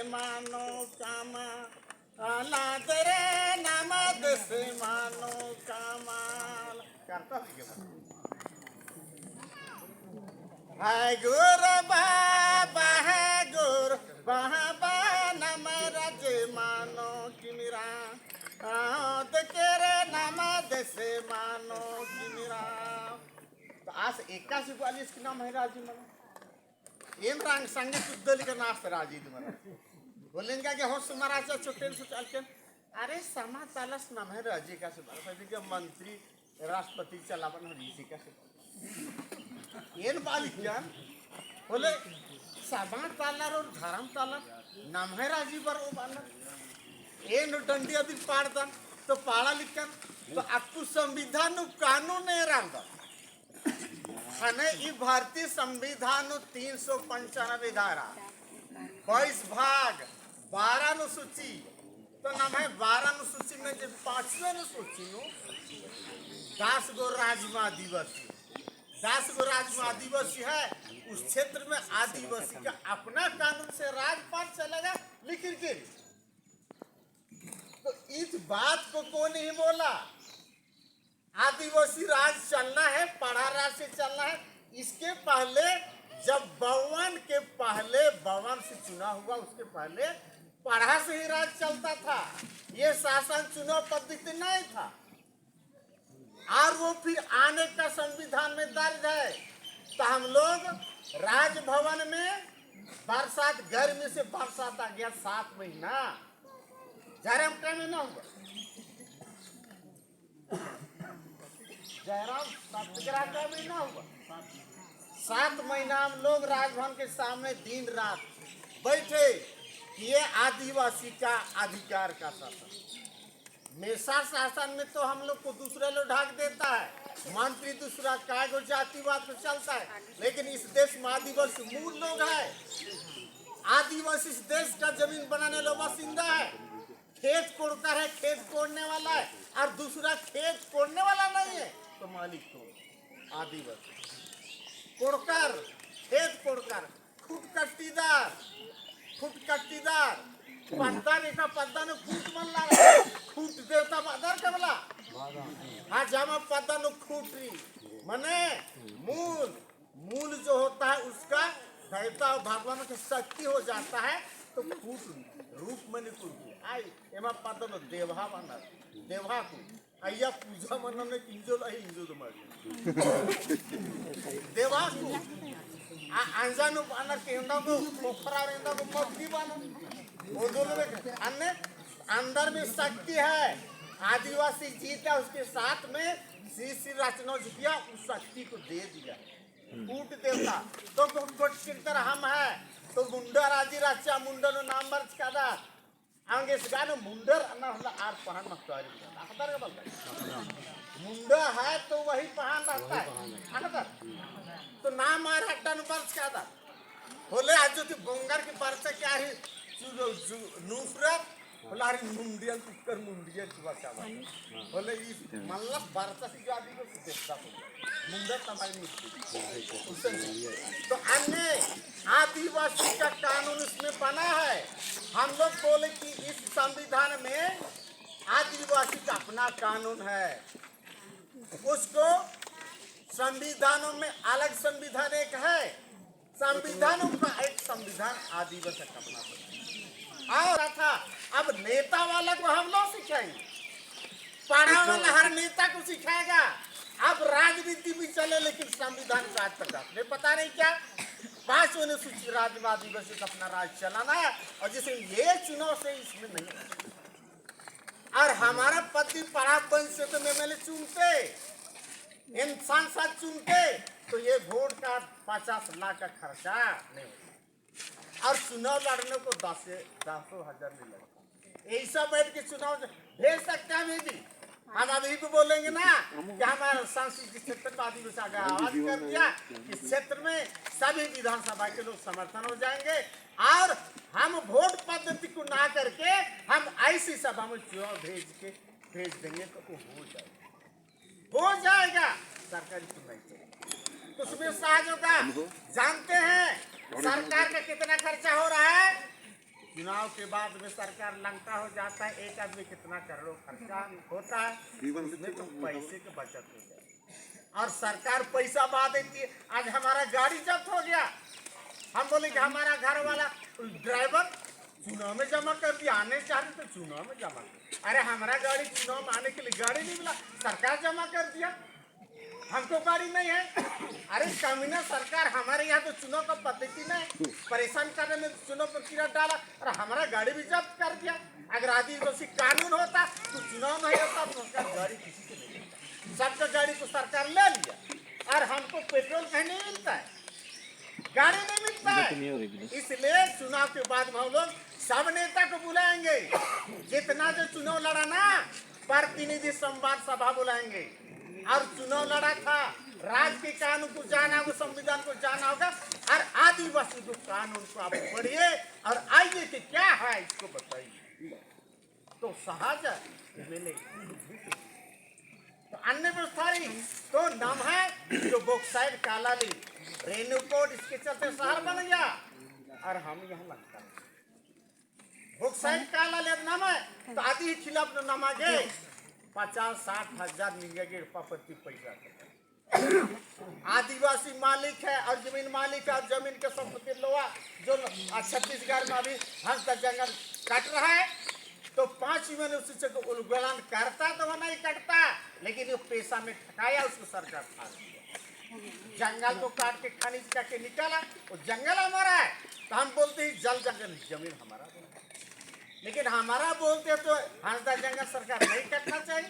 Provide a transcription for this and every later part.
मानो कामा अनाथ रे नमद से मानो कमाल करता है गुर बाबा है गुर बाबा नम रज मानो किमिरा तेरे नमद से मानो किमिरा। तो आज 41 के नाम है राजी मला एम रंग संगीत उद्दली का नाश राजी तुम्हारा बोलेंगे कि हो सुमाराचा छोटेल सुचाल के अरे समा तालस नाम है राजी का से बार मंत्री राष्ट्रपति चलावन हो रीसी का से एन बालिक जान बोले समा तालर और धर्म तालर नाम है राजी पर वो बालर एन डंडी अभी पाड़ दन तो पाड़ा लिखकर तो आपको संविधान कानून नहीं रहा हने ई भारतीय संविधान 395 धारा 22 भाग 12 अनुसूची तो नाम है 12 अनुसूची में जो 5वें अनुसूची नो 10 गो राज्य आदिवासी 10 गो राज्य आदिवासी है उस क्षेत्र में आदिवासी का अपना कानून से राजपाट चलेगा लिखिर के तो इस बात को कौन नहीं बोला आदिवासी राज चलना है पढ़ा राज से चलना है। इसके पहले जब 52 के पहले 52 से चुनाव हुआ उसके पहले पढ़ा से ही राज चलता था ये शासन चुनाव पद्धति नहीं था और वो फिर आने का संविधान में दर्ज है। तो हम लोग राजभवन में बरसात गर्मी से बरसात आ गया 7 महीना जयराम का महीना हुआ जयराम सत्याग्रह का महीना हुआ 7 महीना हम लोग राजभवन के सामने दिन रात बैठे ये आदिवासी का अधिकार का शासन मेषा शासन में तो हम लोग को दूसरे लोग ढाक देता है मंत्री दूसरा काय को जातिवाद पे चलता है लेकिन इस देश में आदिवासी मूल लोग है आदिवासी इस देश का जमीन बनाने वाला बासिंदा है खेत कोड़कर है खेत कोड़ने वाला है और दूसरा खेत कोड़ने वाला नहीं है तो मालिक तो आदिवासी कोड़कर खेत कोड़कर खूट कट्टीदार पद्दा रेखा पद्दा ने खूट मन लगा खूट देवता बादर का बोला हाँ जामा पद्दा ने खूटी मने मूल जो होता है उसका देवता भगवान की शक्ति हो जाता है तो खूट रूप में निकुल आई एमा पद्दा ने देवा बना देवा को अय्या पूजा मन ने इंजोल आई इंजोल मार देवा को अंजानु पाना केंदा को पोखरा रेंदा को मक्की बना वो दोनों में अन्य अंदर में शक्ति है आदिवासी जीता उसके साथ में श्री रचना किया उस शक्ति को दे दिया कूट देवता तो कोट की तरह हम है तो मुंडा राजी राचा मुंडा नो नाम मर्ज कादा आंगे सगानो मुंडर अन्ना होला आर पहाड़ मक्तारी अखबार का बोलता मुंडा है तो वही पहाड़ रहता है अखबार तो नाम आर हट्टा नो मर्ज कादा बोले आज जो बंगार की परचा क्या है जो नूफरत बोला अरे मुंडिया कुकर मुंडिया चुवा चावा बोले इस मतलब बरसा से जो आदि को देखता मुंडा तुम्हारी मुश्किल उससे तो अन्य आदिवासी का कानून इसमें बना है हम लोग बोले कि इस संविधान में आदिवासी का अपना कानून है उसको संविधानों में अलग संविधान एक है संविधानों का एक संविधान आदिवासी का अपना और था अब नेता वाला को हम लोग सिखाएंगे पढ़ा वाला हर नेता को सिखाएगा अब राजनीति भी चले लेकिन संविधान का आज तक नहीं पता नहीं क्या 5 अनुसूचित राज्यवादी आदिवासी का अपना राज चलाना है और जैसे ये चुनाव से इसमें नहीं और हमारा पति पढ़ा पंच से तो एमएलए चुनते इन सांसद चुनते तो ये वोट का 50 लाख का खर्चा नहीं होता और चुनाव लड़ने को 10,000 नहीं लगता ऐसा बैठ के चुनाव भेज सकते हैं भी हम अभी भी बोलेंगे ना कि हमारे सांस्कृतिक क्षेत्र में आदिवासी आगे आवाज कर दिया इस क्षेत्र में सभी विधानसभा के लोग समर्थन हो जाएंगे और हम वोट पद्धति को ना करके हम ऐसी सभा में चुनाव भेज देंगे तो वो हो जाएगा सरकारी सुनवाई तो उसमें सहज होगा जानते हैं सरकार का कितना खर्चा हो रहा है चुनाव के बाद में सरकार लंका हो जाता है, एक आदमी कितना करोड़ों खर्चा होता है, उसमें तो पैसे की बचत हो जाए और सरकार पैसा बहा देती है। आज हमारा गाड़ी जब्त हो गया, हम बोले कि हमारा घर वाला ड्राइवर चुनाव में जमा कर दिया, आने चाहते तो चुनाव में जमा कर। अरे हमारा गाड़ी चुनाव में आने के लिए गाड़ी नहीं मिला, सरकार जमा कर दिया, हमको गाड़ी नहीं है। अरे कमीना सरकार, हमारे यहाँ तो चुनाव का पद्धति नहीं, परेशान करने में चुनाव पर कीड़ा डाला और हमारा गाड़ी भी जब्त कर दिया। अगर आदिवासी कानून होता तो चुनाव नहीं होता तो उसका गाड़ी किसी को नहीं मिलता, सबका गाड़ी तो सरकार ले लिया और हमको पेट्रोल कहीं नहीं मिलता है, गाड़ी नहीं मिलता है। इसलिए चुनाव के बाद हम लोग सब नेता को बुलाएंगे, जितना जो चुनाव लड़ा ना प्रतिनिधि संवाद सभा बुलाएंगे और चुनाव लड़ा था, राज्य के कानून को जाना होगा, संविधान को जाना होगा और आदिवासी को कानून को आप पढ़िए और आइए कि क्या है इसको बताइए, तो सहज मिले। तो अन्य व्यवस्था तो नाम है जो बॉक्साइड काला ली रेणुकोट, इसके चलते शहर बन गया और हम यहाँ लगता है बॉक्साइड काला ले नाम है तो आदि ही खिलाफ नाम आ गए 50-60 हजार मिलेंगे प्रति पैसा। आदिवासी मालिक है और जमीन मालिक है और जमीन के संपत्ति लोहा जो छत्तीसगढ़ में अभी हंस तक जंगल काट रहा है तो 5 महीने उसी को उल्लंघन करता तो वो नहीं कटता, लेकिन जो पैसा में ठकाया उसको सरकार खा जंगल को काट के खनिज करके निकाला, वो जंगल हमारा है तो हम बोलते हैं जल जंगल जमीन हमारा, लेकिन हमारा बोलते तो हंसदा जंगल सरकार नहीं काटना चाहिए,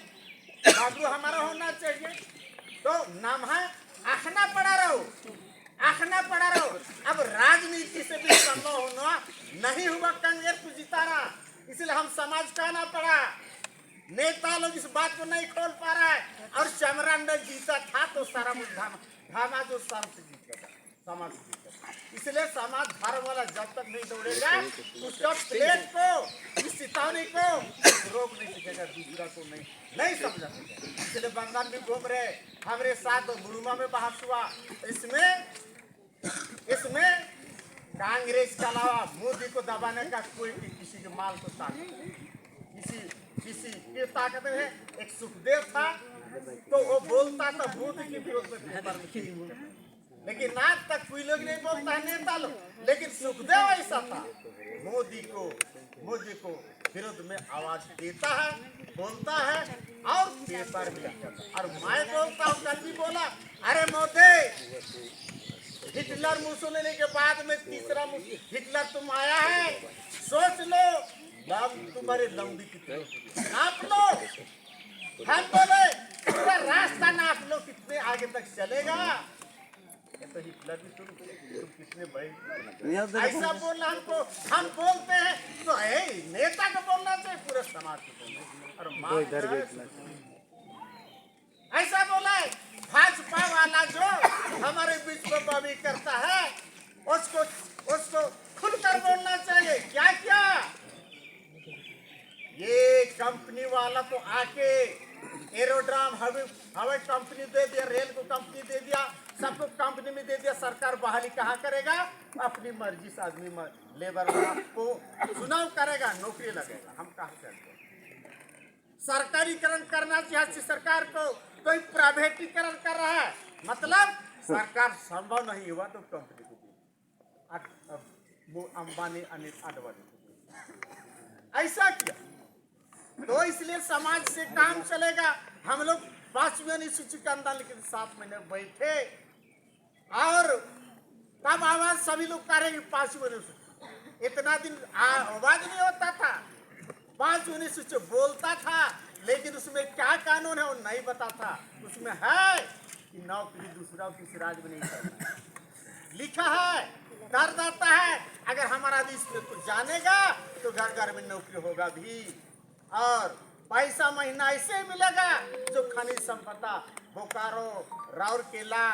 बाबू हमारा होना चाहिए। तो नाम है आखना पड़ा रहो, आखना पड़ा रहो। अब राजनीति से भी संभव होना नहीं हुआ, कांग्रेस को जिताना, इसलिए हम समाज का आना पड़ा। नेता लोग इस बात को नहीं खोल पा रहा है और चमरान जीता था तो सारा धामा जो साल से जीतेगा, समाज जीतेगा। इसलिए समाज धर्म वाला जब तक नहीं दौड़ेगा उसका प्लेट को, इस चेतावनी को रोक नहीं सकेगा, दूसरा को नहीं समझा सकेगा। इसलिए बंगाल में घूम रहे हमारे साथ बुरुमा में बहस हुआ, इसमें कांग्रेस के अलावा मोदी को दबाने का कोई किसी के माल को ताकत किसी की ताकत है। एक सुखदेव था तो वो बोलता था मोदी के विरोध में, लेकिन आज तक कोई लोग नहीं बोलता है नेता लोग, लेकिन सुखदेव ऐसा था मोदी को विरोध में आवाज देता है, बोलता है और पेपर भी आता है। और मैं बोलता हूँ, कल भी बोला, अरे मोदी हिटलर मुसोलिनी के बाद में तीसरा हिटलर तुम आया है, सोच लो तुम्हारे लंबी कितनी नाप लो, हम बोले पूरा रास्ता नाप लो कितने आगे तक चलेगा। तो हिटलर भी तुम कितने बड़े ऐसा बोलना हमको, हम बोलते हैं तो नेता को बोलना चाहिए, पूरे समाज को बोलना। और ऐसा बोला भाजपा वाला जो हमारे बीच में बबी करता है उसको खुलकर बोलना चाहिए। क्या ये कंपनी वाला तो आके एरोड्राम हवाई कंपनी दे दिया, रेल को कंपनी दे दिया, सबको कंपनी में दे दिया, सरकार बहाली कहाँ करेगा? अपनी मर्जी से आदमी लेबर को चुनाव करेगा, नौकरी लगेगा। हम कहाँ करते हैं? सरकारीकरण करना चाहिए सरकार को, तो प्राइवेटीकरण कर रहा है, मतलब सरकार संभव नहीं हुआ तो कंपनी को वो अंबानी अनिल अडवाणी को ऐसा किया। तो इसलिए समाज से काम चलेगा। हम लोग 5 महीने सूची के अंदर, लेकिन 7 महीने बैठे और तब आवाज सभी लोग करेंगे 5 महीने सूची। इतना दिन आवाज नहीं होता था, 5 महीने सूची बोलता था, लेकिन उसमें क्या कानून है वो नहीं बता था। उसमें है कि नौकरी दूसरा किसी राज्य में नहीं करना, लिखा है, कर देता है। अगर हमारा देश में कुछ जानेगा तो घर घर में नौकरी होगा भी, और पैसा महीना ऐसे मिलेगा जो खनिज संपदा बोकारो, राउरकेला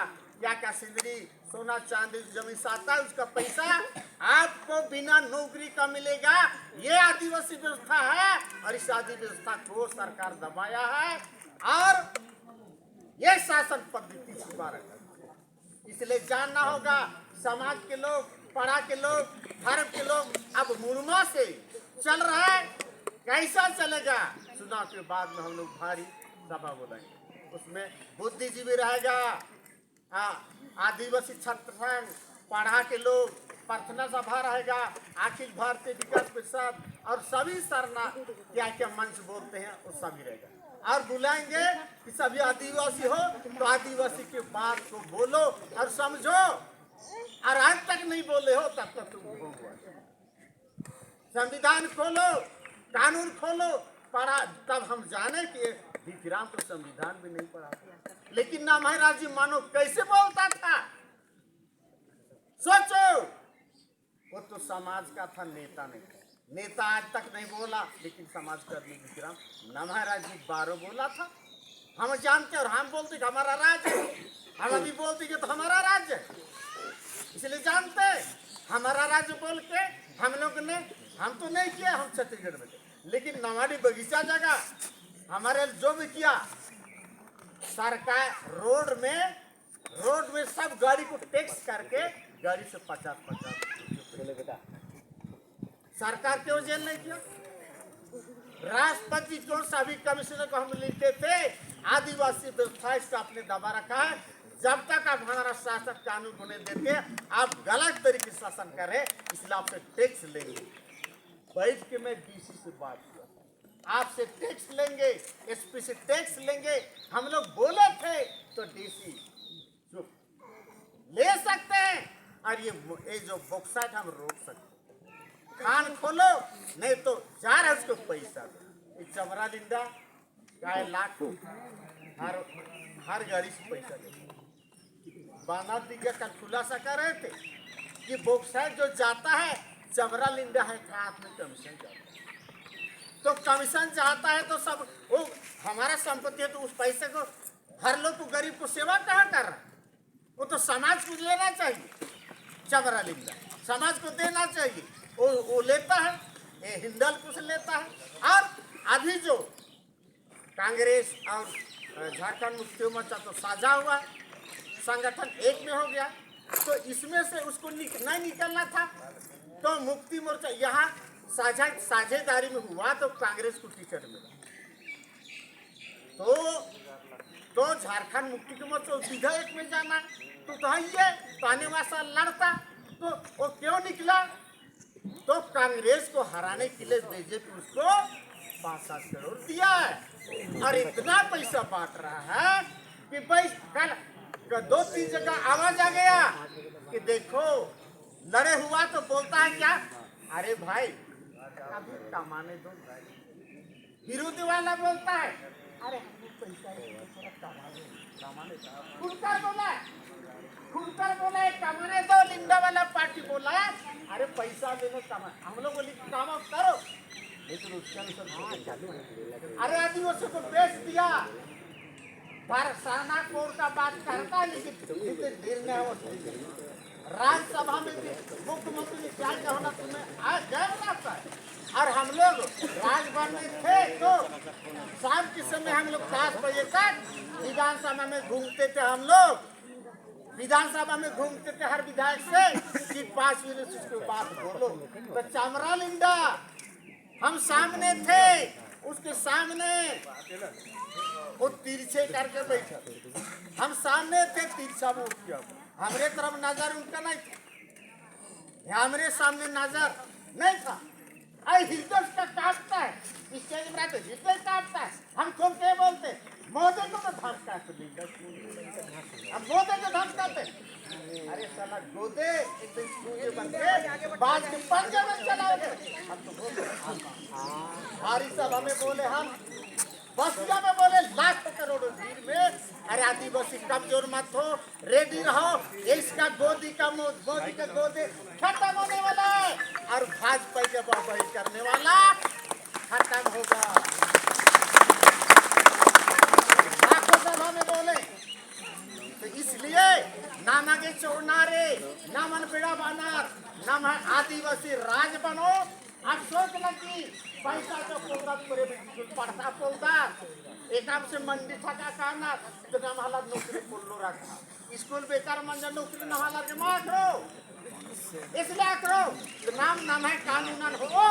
या का सिंदरी, सोना चांदी जमीन साता, उसका पैसा आपको बिना नौकरी का मिलेगा। ये आदिवासी व्यवस्था है और इस आदिवासी व्यवस्था को सरकार दबाया है और ये शासन पद्धति सुधार है। इसलिए जानना होगा समाज के लोग पढ़ा के लोग, धर्म के लोग अब मुरमा से चल रहा है, कैसा चलेगा? चुनाव के बाद में हम लोग भारी सभा बोलेंगे, उसमें बुद्धिजीवी रहेगा, आदिवासी छात्र संघ, पढ़ा के लोग, प्रार्थना सभा रहेगा, अखिल भारतीय विकास परिषद और सभी सरना क्या क्या मंच बोलते हैं वो सभी रहेगा। और बुलाएंगे कि सभी आदिवासी हो तो आदिवासी के बात को बोलो और समझो, और आज तक नहीं बोले हो तब तक तुम भोगो। संविधान खोलो, कानून खोलो, पढ़ा, तब हम जाने कि विक्राम तो संविधान भी नहीं पढ़ा, लेकिन ना महाराज जी मानो कैसे बोलता था। सोचो, वो तो समाज का था, नेता नहीं। नेता आज तक नहीं बोला, लेकिन समाज का आदमी विक्राम ना महाराज जी 12 बोला था। हम जानते और हम बोलते कि हमारा राज्य है, हम अभी बोलते कि तो हमारा राज्य है, इसलिए जानते हमारा राज्य बोल के हम लोग ने, हम तो नहीं किया, हम छत्तीसगढ़ में थे, लेकिन नवाड़ी बगीचा जगह हमारे जो भी किया, सरकार रोड में सब गाड़ी को टैक्स करके गाड़ी से 50-50 सरकार क्यों जेल नहीं किया? राष्ट्रपति को, सभी कमिश्नर को हम लिखते थे, आदिवासी व्यवस्था का आपने दबा रखा है, जब तक आप हमारा शासक कानून होने देते आप गलत तरीके से शासन कर रहे, इसलिए आपसे टैक्स लेंगे। बैठ के मैं डीसी से बात किया, आपसे टैक्स लेंगे, एसपी से टैक्स लेंगे, हम लोग बोले थे तो डीसी चुप, ले सकते हैं, और ये जो बॉक्साइट हम रोक सकते, खान खोलो, नहीं तो जा रहा है उसको पैसा दो। चमरा लिंदा गाय लाख हर गाड़ी से पैसा दे। बाना दिग्गा का खुलासा कर रहे थे कि बॉक्साइट जो जाता है चमरा लिंदा है का हाथ में कमीशन जाता है, तो कमीशन चाहता है तो सब वो हमारा संपत्ति है, तो उस पैसे को हर लोग को, गरीब को सेवा कहाँ कर रहा है? वो तो समाज को लेना चाहिए, चमरा लिंदा समाज को देना चाहिए, वो लेता है, ये हिंडलपुर से लेता है। और अभी जो कांग्रेस और झारखंड मुक्ति मोर्चा तो साझा हुआ, संगठन एक में हो गया, तो इसमें से उसको नहीं निकलना था, तो मुक्ति मोर्चा यहाँ साझेदारी में हुआ, तो कांग्रेस को टिकट मिला, तो झारखंड मुक्ति मोर्चा विधेयक में जाना तो ये पानीवासा लड़ता, तो वो क्यों निकला? तो कांग्रेस को हराने के लिए बीजेपी उसको 5-7 करोड़ दिया है, और इतना पैसा बांट रहा है कि भाई कल 2-3 जगह आवाज आ गया कि देखो लड़े हुआ, तो बोलता है क्या, अरे भाई अभी कमाने दो। विरोधी वाला बोलता है अरे पैसा कमाने कमाने दो। लिंडा वाला पार्टी बोला अरे पैसा देने कमा, हम लोग बोली काम करो, लेकिन उसके अनुसार अरे आदिवासियों को बेच दिया। साना कोर का बात करता है, लेकिन निर्णय हो राज्यसभा में भी मुख्यमंत्री ने क्या कहना तुम्हें आज गए बनाता है। और हम लोग राजभवन में थे, तो शाम के समय हम लोग 10 बजे तक विधानसभा में घूमते थे, हम लोग विधानसभा में घूमते थे हर विधायक से कि 5 मिनट उसके बाद बोलो। तो चमरा लिंडा हम सामने थे, उसके सामने वो तिरछे करके बैठा, हम सामने थे, तिरछा में उठ गया, हमारे तरफ नजर उनका नहीं था, हमारे सामने नजर नहीं था। हृदय का काटता है, स्टेज में रहते हृदय काटता है, हम कौन क्या बोलते मोदी को तो धमका, हम मोदी को धमकाते, अरे साला गोदे एक दिन सूर्य बन के बाज के पंजे में चलाओगे। हम तो बोले भारी सभा में बोले, हम बसिया में बोले लाखों करोड़ों भीड़ में, अरे आदिवासी कमजोर मत हो, रेडी रहो, इसका मोदी का गोदे खत्म होने वाला है, और भाजपा के वाहवाही करने वाला खत्म होगा। लाखों सभा में बोले, तो इसलिए ना मांगे चोरनारे, ना मन पेड़ा बानार, ना आदिवासी राज बनो। अब सोच लगी पैसा का पौधा पूरे पड़ता पौधा एक से मंडी ठका खाना, तो नमहला नौकरी बोलो रखा, स्कूल बेकार मंजर नौकरी नमहला के मार करो, इसलिए करो तो नाम है कानून हो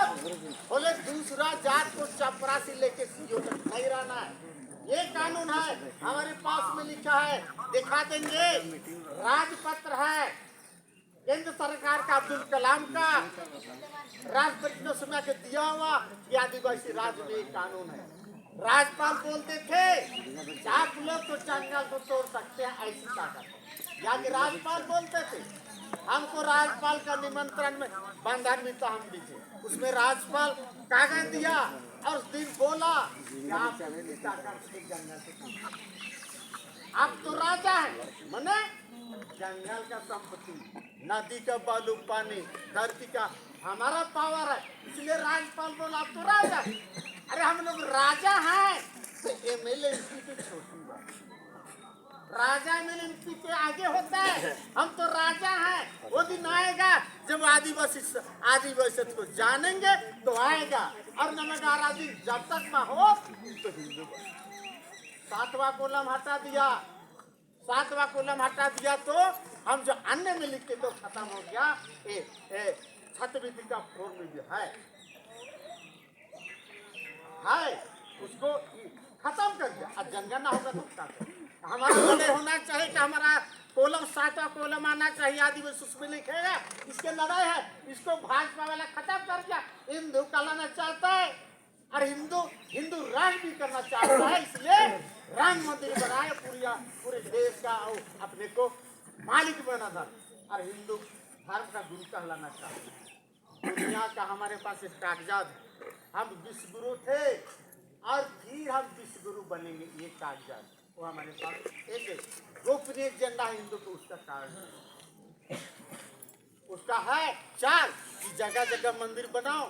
बोले दूसरा जात को चपरासी लेके सीओ तक नहीं रहना है। ये कानून है हमारे पास में लिखा है, दिखा देंगे। राजपत्र है केंद्र सरकार का, अब्दुल कलाम का राष्ट्रपति ने समय के दिया हुआ कि आदिवासी राज्य में एक कानून है। राज्यपाल बोलते थे आप लोग तो जंगल को तोड़ सकते हैं, ऐसी ताकत या कि राज्यपाल बोलते थे। हमको राज्यपाल का निमंत्रण में बंधन भी तो हम भी थे, उसमें राज्यपाल कागज दिया और उस दिन बोला कि आप जंगल से आप तो राजा है, मने जंगल का संपत्ति, नदी का बालू पानी, धरती का हमारा पावर है, इसलिए राज्यपाल बोला आप तो राजा है। अरे हम लोग राजा हैं तो एमएलए एमपी पे छोटी बात, राजा एमएलए एमपी के आगे होता है। हम तो राजा हैं। वो दिन आएगा जब आदिवासी को जानेंगे तो आएगा। और नमगारा दिन जब तक ना हो तो हिंदू। 7वां कॉलम हटा दिया, 7वां कॉलम हटा दिया तो हम जो अन्य में लिखते तो खत्म हो गया। छात्रवृत्ति का फॉर्म भी है उसको खत्म कर दिया। अब जंगल ना होगा तो क्या हमारा लड़ाई होना चाहिए कि हमारा कॉलम 7वां कॉलम आना चाहिए। आदिवासी उसमें लिखेगा इसके लड़ाई है, इसको भाजपा वाला खत्म कर दिया। हिंदू का लाना चाहता है और हिंदू राज भी करना चाहता है, इसलिए राम मंदिर बनाए पूरे देश का और अपने को मालिक बना था। और हिंदू धर्म का गुरु कहलाना चाहता है। दुनिया का हमारे पास एक कागजात, हम विश्वगुरु थे और फिर हम विश्वगुरु बनेंगे। ये कागजात वो हमारे पास एक गोपनीय झंडा हिंदू को उसका कारण उसका है। 4 जगह जगह मंदिर बनाओ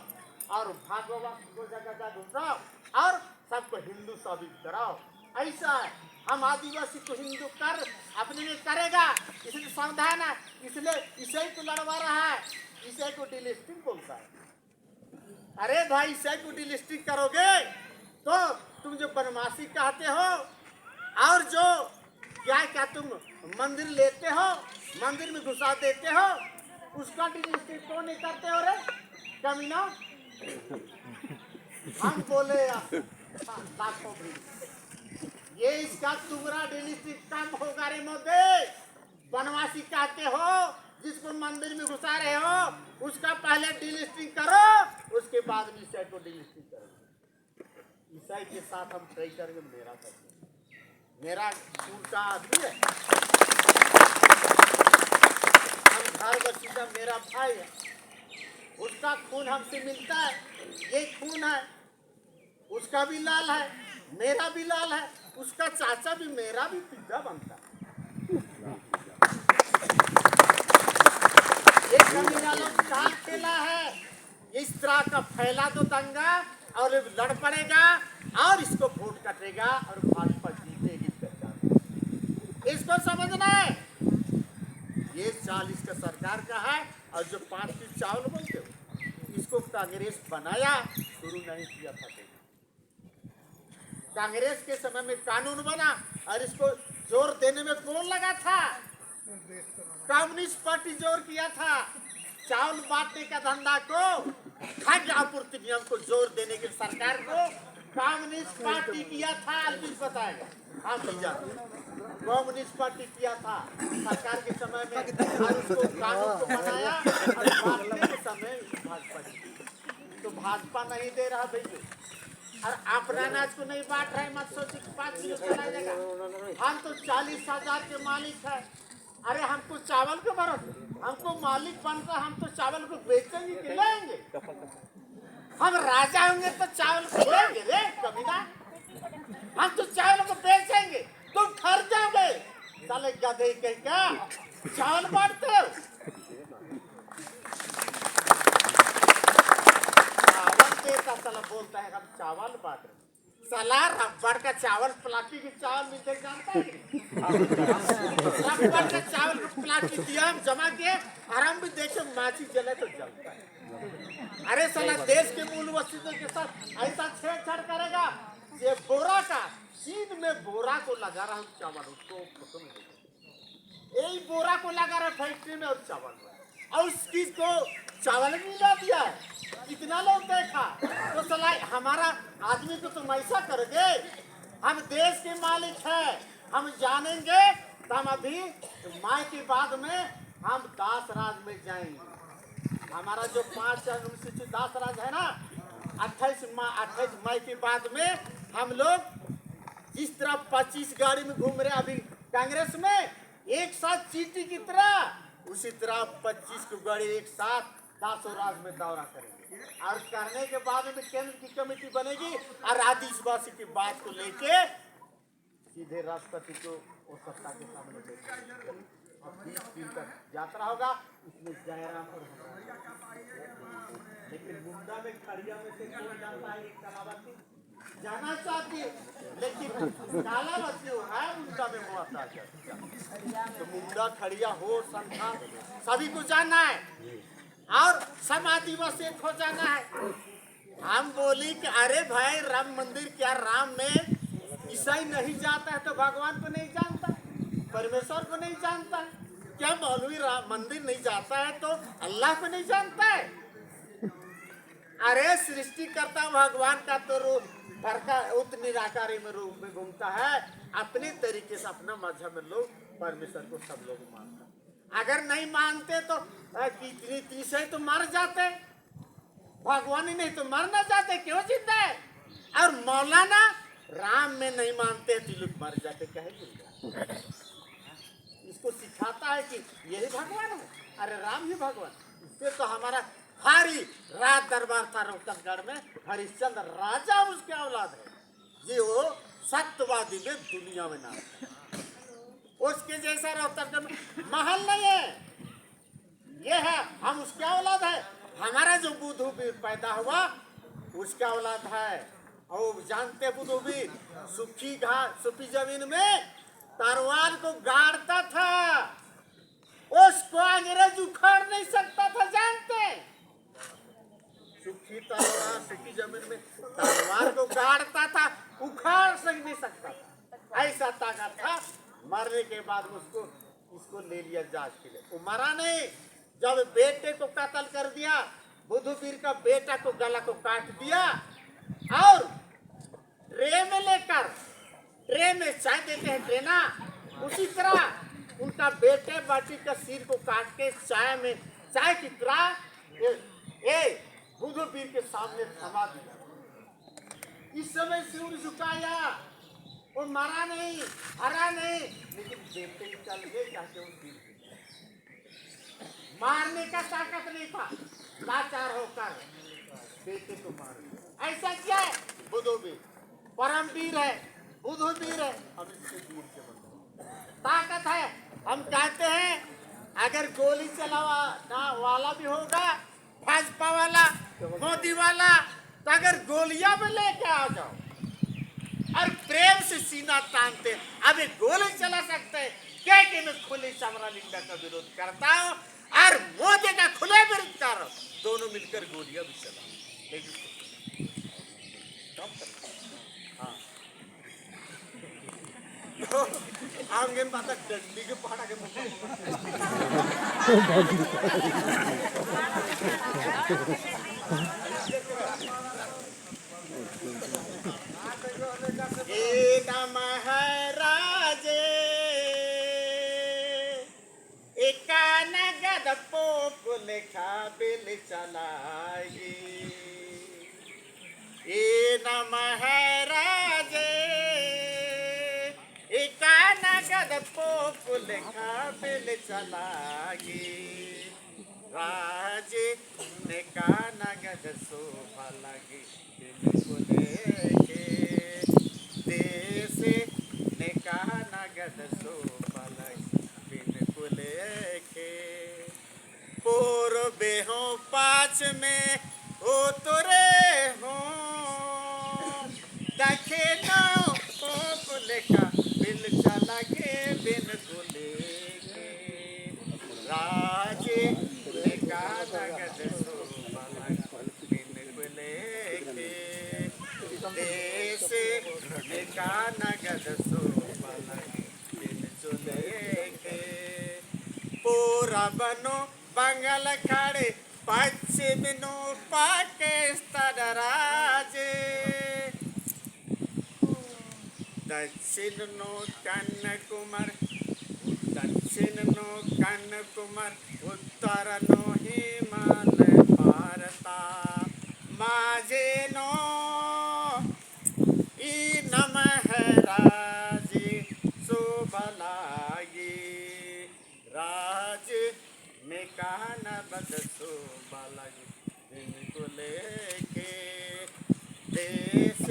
और भागवत को जगह जगह घुसाओ और सबको हिंदू साबित कराओ। ऐसा है हम आदिवासी को हिंदू कर अपने में करेगा, इसलिए सावधान है। इसलिए ईसाई को लड़वा रहा है, ईसाई को डिलिस्टिंग बोलता है। अरे भाई ईसाई को डिलिस्टिंग करोगे तो तुम जो बनवासी कहते हो और जो क्या तुम मंदिर लेते हो, मंदिर में घुसा देते हो, उसका डिलिस्टिंग क्यों नहीं करते हो रे कमीना? हम बोले लाखों ये इसका तुम्हारा डिलिस्टिंग कम होगा रे मोदी। बनवासी कहते हो जिसको मंदिर में घुसा रहे हो उसका पहले डिलिस्टिंग करो, उसके बाद में ईसाई को डिलिस्टिंग करो। ईसाई के साथ हम तय करेंगे। मेरा स्कूल का आदमी है, हम घर बसीदा मेरा भाई है, उसका खून हमसे मिलता है। ये खून है, उसका भी लाल है, मेरा भी लाल है, उसका चाचा भी मेरा भी पिज्जा बनता है। ये कमीना लोग चाल खेला है, इस तरह का फैला दो दंगा और लड़ पड़ेगा और इसको वोट कटेगा और भाजपा जीतेगी। इसको समझना है। ये 40 का सरकार का है और जो 5 की चावल बोलते हो इसको कांग्रेस बनाया, शुरू नहीं किया था। कांग्रेस के समय में कानून बना और इसको जोर देने में कौन लगा था? कम्युनिस्ट पार्टी जोर किया था। चावल बांटने का धंधा को, खाद्य आपूर्ति नियम को जोर देने के सरकार को कम्युनिस्ट पार्टी किया था। अलविल बताएगा, हम नहीं जानते। कम्युनिस्ट पार्टी किया था सरकार के समय में और उसको कानून को बनाया और बांटने के समय भाजपा तो भाजपा नहीं दे रहा भैया और अपना अनाज को नहीं बांट रहे। मत सोचिए कि 5 किलो चला जाएगा। हम तो 40,000 के मालिक है। अरे हमको चावल के भरोसे, हमको मालिक बनकर हम तो चावल को बेचेंगे खिलाएंगे। हम राजा होंगे तो चावल खिलाएंगे रे कमीना। हम तो चावल को बेचेंगे, तुम घर जाओगे साले गधे के क्या चावल बांटते हो? चावल देता साला बोलता है हम चावल बांट रहे। साला रबड़ का चावल प्लास्टिक के चावल मिलते जानता है? रबड़ का चावल को प्लास्टिक दिया हम जमा किए और हम भी देखे माची जले तो जलता है। अरे साला देश के मूल वस्तुओं के साथ ऐसा छेड़छाड़ करेगा। ये बोरा का चीन में बोरा को लगा रहा हूँ चावल, उसको फोटो में यही बोरा को लगा रहा फैक्ट्री में और चावल और उसकी को चावल भी मिला दिया है। कितना लोग देखा तो सला हमारा आदमी को तुम ऐसा करोगे। हम देश के मालिक हैं, हम जानेंगे तो हम अभी माई के बाद में हम दास राज में जाएंगे। हमारा जो 5 अनुसूचित दास राज है ना, 28 मई के बाद में हम लोग जिस तरह 25 गाड़ी में घूम रहे अभी कांग्रेस में एक साथ चीटी की तरह, उसी तरह 25 की गाड़ी एक साथ दासों राज में दौरा करेंगे। और करने के बाद में केंद्र की कमेटी बनेगी और आदिवासी की बात को लेके सीधे राष्ट्रपति को और सत्ता के सामने लेके और 20 दिन तक यात्रा होगा। इसमें जयराम और लेकिन मुंडा में खड़िया में से कौन जाता है? एक कलावती जाना चाहती है, लेकिन कालावती है मुंडा में मौत आ जाती। तो मुंडा खड़िया हो संख्या सभी को जानना है और सब आदिवासी एक हो जाना है। हम बोली कि अरे भाई राम मंदिर क्या राम में ईसाई नहीं जाता है तो भगवान को नहीं जानता, परमेश्वर को नहीं जानता? क्या मौलवी राम मंदिर नहीं जाता है तो अल्लाह को नहीं जानता है? अरे सृष्टि करता भगवान का तो रूप भरका उत निराकारी में रूप में घूमता है। अपने तरीके से अपना मजहब में लोग परमेश्वर को सब लोग मानता है। अगर नहीं मानते तो कितनी तीसरे तो मर जाते, भगवान ही नहीं तो मर ना जाते, क्यों जिंदा है? और मौलाना राम में नहीं मानते तो लोग मर जाते, कहे इसको सिखाता है कि यही भगवान है। अरे राम ही भगवान। इससे तो हमारा हरी रात दरबार था रोहतसगढ़ में, हरिश्चंद्र राजा उसके औलाद है जी, वो सत्यवादी में दुनिया में नाम है। उसके जैसा रोहतसगढ़ में महल नहीं है, ये है हम उसके औलाद है। हमारा जो बुद्धवीर पैदा हुआ उसका औलाद है। और जानते बुद्धवीर सुखी जमीन में तलवार को गाड़ता था, उसको अंग्रेज उखाड़ नहीं सकता था, जानते? सुखी जमीन में तलवार को गाड़ता था, उखाड़ नहीं सकता था, ऐसा ताकत था। मरने के बाद इसको ले लिया जांच के लिए, वो मरा नहीं। जब बेटे को कत्ल कर दिया, बुद्धवीर का बेटा को गला को काट दिया और ट्रे में चाय देते हैं ट्रेना, उसी तरह उनका बेटे बाटी का सिर को काट के चाय की तरह बुद्धवीर के सामने थमा दिया। इस समय सिर झुकाया, वो मरा नहीं, हरा नहीं, लेकिन बेटे चल गए जाके वो मारने का ताकत नहीं था, लाचार होकर बेटे को मार दिया। ऐसा क्या है? बुद्धवीर परमवीर है, बुद्धवीर है, हम इससे वीर के बनते ताकत है। हम कहते हैं अगर गोली चलाना वाला भी होगा, भाजपा वाला, मोदी वाला, तो अगर गोलियां में लेके आ जाओ और प्रेम से सीना तानते, अभी गोली चला सकते हैं। क्या कि मैं खुले चमड़ा लिंगा का विरोध करता हूँ और मोदी का खुले विरोध कर रहा हूँ, दोनों मिलकर गोलियां भी चला। लेकिन आगे बात डंडी के पहाड़ा के एक महाराजे एक नगद पोप लेखा बिल चलाई, ए न महाराजे एक नगद पोप लेखा बिल चलाई, राजे ने का नगद शोभा लगी बिल को लेके, देश ने का नगद शोभा लगी बिल को लेके, पूर्वे हो पाँच में ओ तोरे हो, दक्षिणा पोप लेखा बिल चला के बिन को लेके, राजे लेखा नगद शोभा लगी बिन को लेके, देश लेखा नगद शोभा लगी बिन को लेके, पूरा बनो बंगाल खाड़ी पश्चिम नु पाकिस्तान राजे दक्षिण नो कन्याकुमार उत्तर नो हिमालय भारता माझे नो ई नम है राजे शोभलागी राज में कहना बद शोभलागी इनको लेके देश